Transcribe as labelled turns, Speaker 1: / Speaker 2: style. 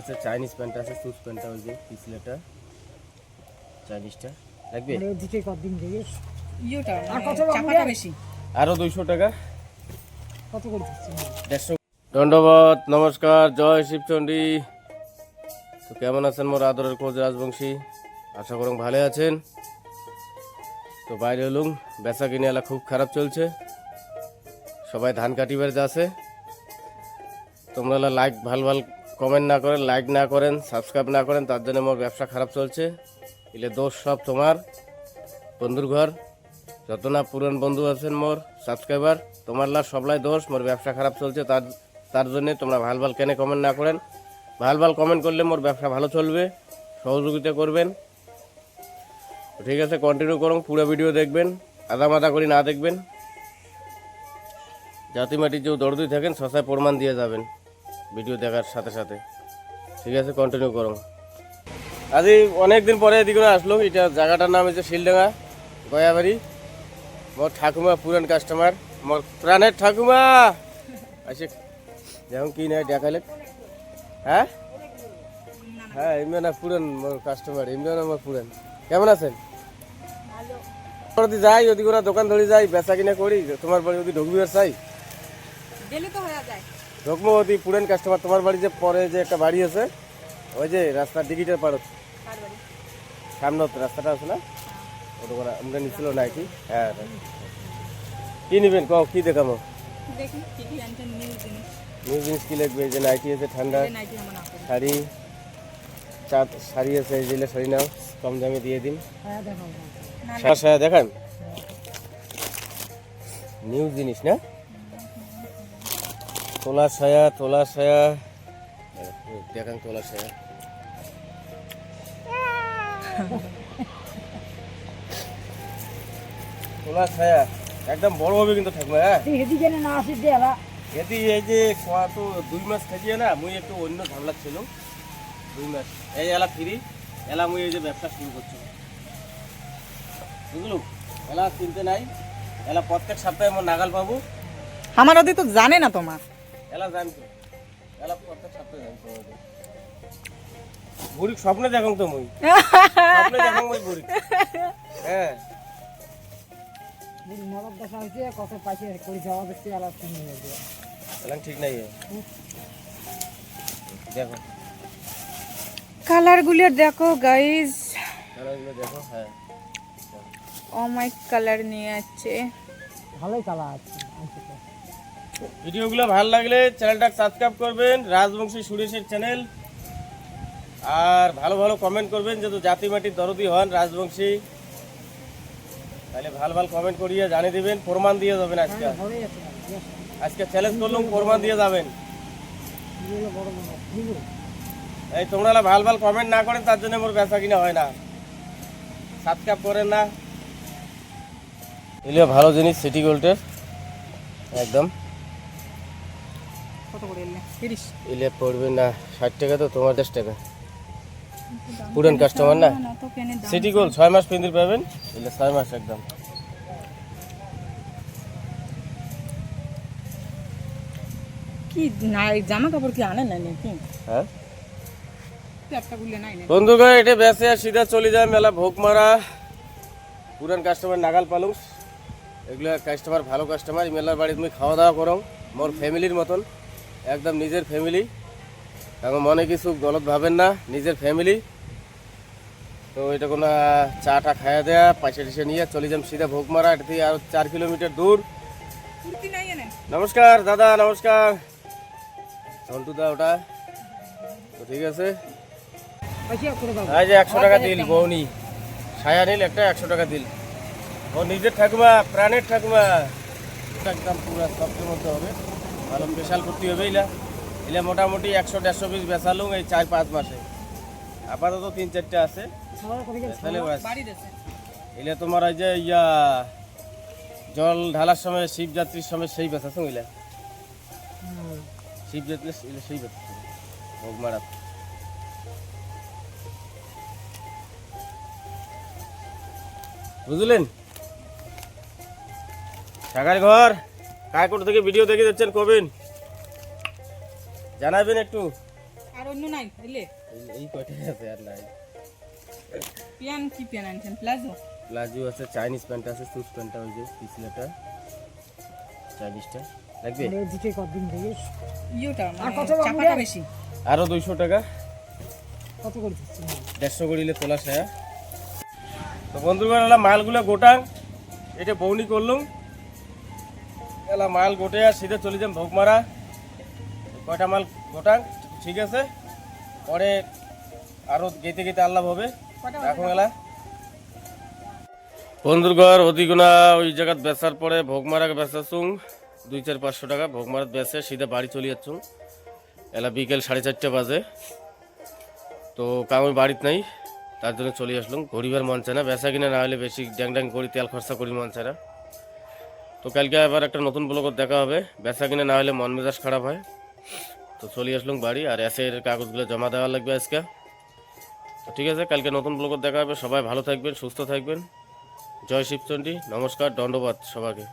Speaker 1: আছে, Chinese pant আছে, সুস প্যান্টটা ওই যে পিছলেটা চাইনিজটা লাগবে
Speaker 2: ওদিকে কতদিন দেখিস
Speaker 3: ইয়োটা
Speaker 2: আর কত
Speaker 3: চাপাটা বেশি।
Speaker 1: আরো 200 টাকা,
Speaker 2: কত করে দিচ্ছি
Speaker 1: 150। ধন্যবাদ, নমস্কার, জয় শিবচন্ডী। তো কেমন আছেন মোর আদরের কোচ রাজবংশী? আশা করুন ভালো আছেন। তো বাইরে হলুম, বেচা কিনে এলা খুব খারাপ চলছে, সবাই ধান কাটিবার যাচ্ছে। তোমরা লাইক ভাল কমেন্ট না করেন, লাইক না করেন, সাবস্ক্রাইব না করেন, তার জন্য মোর ব্যবসা খারাপ চলছে। এলে দোষ সব তোমার বন্ধুর ঘর, যত না পুরান বন্ধু আছেন মোর সাবস্ক্রাইবার, তোমার সবলাই দোষ। মোর ব্যবসা খারাপ চলছে, তার জন্যে তোমরা ভাল কেন কমেন্ট না করেন। ভাল কমেন্ট করলে মোর ব্যবসা ভালো চলবে, সহযোগিতা করবেন। ঠিক আছে, কন্টিনিউ করুন, পুরো ভিডিও দেখবেন, আদা করে না দেখবেন। জাতিমাটির যে দরদি থাকেন শশায় প্রমাণ দিয়ে যাবেন ভিডিও দেখার সাথে সাথে। ঠিক আছে, কন্টিনিউ করুন। আজ অনেকদিন পরে এদিকে আসলো। এটা জায়গাটার নাম হচ্ছে শিলডাঙ্গা গয়াবাড়ি। মোর ঠাকুমা পুরান কাস্টমার, মোর প্রাণের ঠাকুমা আসে। যেমন কি নাই দেখালে, হ্যাঁ হ্যাঁ, এমনি না পুরান মোর কাস্টমার, এমনি না আমার পুরান। কেমন আছেন? যাই ওদিকে ওরা দোকান ধরে যাই, বেচা কিনা করি। তোমার বাড়ি ওদি ঢুকবি আর চাই ঢুকবো ওদি পুরান কাস্টমার। তোমার বাড়ি যে পরে যে একটা বাড়ি আছে, ওই যে রাস্তার ডিগিটার পার সামনে রাস্তাটা আছে না, ওটা আমরা নিচ্ছিল নাইটি। হ্যাঁ, কি নিবেন কও, কি দেখাবো? নিউ জিনিস কি লাগবে? এই যে নাইটি আছে, ঠান্ডা শাড়ি, শাড়ি আছে, এই যে শাড়ি নাও, কম দামে দিয়ে দিন। সায়া দেখান, নিউ জিনিস না, তোলা সায়া দেখান, তোলা সায়া। তোলা ছায়া একদম বড় হবে কিন্তু থাকবে। হ্যাঁ,
Speaker 2: এদিকে না আসি দেলা
Speaker 1: এদি এই যে তো 2 মাস থাকিয়ে না, মুই একটু অন্য ঝামেলা ছিল। 2 মাস এই এলা ফ্রি, এলা মুই এই যে ব্যবসা শুরু করছি, বুঝলো? এলা চিনতে নাই, এলা প্রত্যেক সপ্তাহে আমার নাগাল পাবো।
Speaker 3: আমার ওদি তো জানে না তোমার।
Speaker 1: এলা জানতো, এলা প্রত্যেক সপ্তাহে জানতো। বুড়ি স্বপ্নে দেখুন তো মুই, স্বপ্নে দেখুন মুই বুড়ি। হ্যাঁ,
Speaker 2: নবাব দশা হয়েছে, কত পাইছে করে যাওয়া দেখতে আলাদা শুনে যাবে।
Speaker 1: এলা ঠিক নাই, দেখো
Speaker 3: কালার গুলো দেখো গাইস,
Speaker 1: কালারগুলো দেখো। হ্যাঁ,
Speaker 3: অমাইক কালার নিয়ে আছে,
Speaker 2: ভালোই কালার আছে।
Speaker 1: ভিডিওগুলো ভালো লাগলে চ্যানেলটা সাবস্ক্রাইব করবেন, রাজবংশী সুরেশের চ্যানেল। আর ভালো কমেন্ট করবেন, যেহেতু জাতিমাটির দরদি হন রাজবংশী, তাহলে ভালো কমেন্ট করিয়ে জানিয়ে দিবেন, প্রমাণ দিয়ে যাবেন। আজকে চ্যালেঞ্জ করলাম, প্রমাণ দিয়ে যাবেন। এই তোমরা ভালো কমেন্ট না করেন, তার জন্য মোর বেচা কিনা হয় না। সাবস্ক্রাইব করেন না। এগুলো ভালো জিনিস, সিটি গোল্ডের একদম।
Speaker 3: কত করে এলে? 30
Speaker 1: এলে পড়বে না 60 টাকা, তো তোমার 10 টাকা। পুরান কাস্টমার না, সিটি গোল্ড 6 মাস পিন্দির পাবেন। এলে 6 মাস একদম।
Speaker 3: কি নাই জামা কাপড় কি আনে নাই নাকি?
Speaker 1: হ্যাঁ
Speaker 3: একটা গুলে নাই না
Speaker 1: বন্ধুগণ, এটা বেঁচে আর সিধা চলে যায় মেলা ভোগ মারা। পুরান কাস্টমার নাগাল পালুং, এগুলো কাস্টমার ভালো কাস্টমার। মেলার বাড়ি তুমি খাওয়া দাওয়া করো মোর ফ্যামিলির মতন, একদম নিজের ফ্যামিলি। কারণ মনে কিছু গলত ভাবেন না, নিজের ফ্যামিলি। তো এটা কোনো চাটা খাইয়া দেয়া, পয়সা টসা নিয়ে চলে যাম সিধা ভোগ মারা। এটা থেকে আরো 4 কিলোমিটার দূর। নমস্কার দাদা, নমস্কার সন্টুদা। ওটা তো ঠিক আছে। এই যে 100 টাকা দিল বৌনি, ছায়া নিল একটা, 100 টাকা দিল। ও নিজের ঠাকুমা, প্রাণের ঠাকুমা, একদম পুরো সবচেয়ে মধ্যে হবে, ভালো স্পেশাল করতে হবে। এলে মোটামুটি 100-150 পিস বেচালুম এই 4-5 মাসে। আপাতত 3-4টা আছে। এলে তোমার ওই যে জল ঢালার সময়, শিবযাত্রীর সময় সেই বেচাছো। এলে শিবযাত্রী সেই বেচাছো ভোগ মারা। বুঝলেন? ঢাকার ঘর কায়কোট থেকে ভিডিও দেখে যাচ্ছেন, কবেন জানাবেন একটু।
Speaker 3: অন্য নাই এলে
Speaker 1: এই কয়টাই আছে আর নাই।
Speaker 3: পিয়ান কি পিয়ান আনছেন প্লাজো
Speaker 1: প্লাজো আছে, চাইনিজ প্যান্ট আছে, সুট প্যান্টটা ওই যে পিছলেটা চাইনিজটা লাগবে।
Speaker 2: মানে দিকে কতদিন থেকে
Speaker 3: ইয়োটা
Speaker 2: আর
Speaker 3: মানে
Speaker 2: কত
Speaker 3: চাপাটা
Speaker 2: বাবুরা?
Speaker 3: বেশি
Speaker 1: আরও 200 টাকা,
Speaker 2: কত করে দিচ্ছেন?
Speaker 1: 150 করিলে তোলা সায়া। তো বন্ধুগণ এলা মালগুলো গোটাং, এটা বৌনি করলুম, এলা মাল গোটে আর সিধে চলে যাম ভোগমারা। কয়টা মাল গোটাং, ঠিক আছে, পরে আরও গেতে গেতে আল্লাহ হবে। এখন এলা বন্ধুরগড় অধিগুণা ওই জায়গাত বেচার পরে ভোগমারাকে বেচাছুং 200-500 টাকা ভোগমারাত বেচে সিধে বাড়ি চলে যাচ্ছুং। এলা বিকেল 4:30 বাজে। তো কামই বাড়িতে নাই, তার জন্য চলে আসলাম। গরিবের মন চায় না, বেচা কিনা না হলে বেশি ড্যাং ড্যাং করি তেল খরচা করি মন চায় না। তো কালকে আবার একটা নতুন ব্লগত দেখা হবে, বেচা কিনা না হলে মন মেজাজ খারাপ হয়। তো চলে আসলাম বাড়ি, আর এসের কাগজগুলো জমা দেওয়া লাগবে আজকে। তো ঠিক আছে, কালকে নতুন ব্লগত দেখা হবে। সবাই ভালো থাকবেন, সুস্থ থাকবেন। জয় শিবচণ্ডী, নমস্কার, দণ্ডবাদ সবাইকে।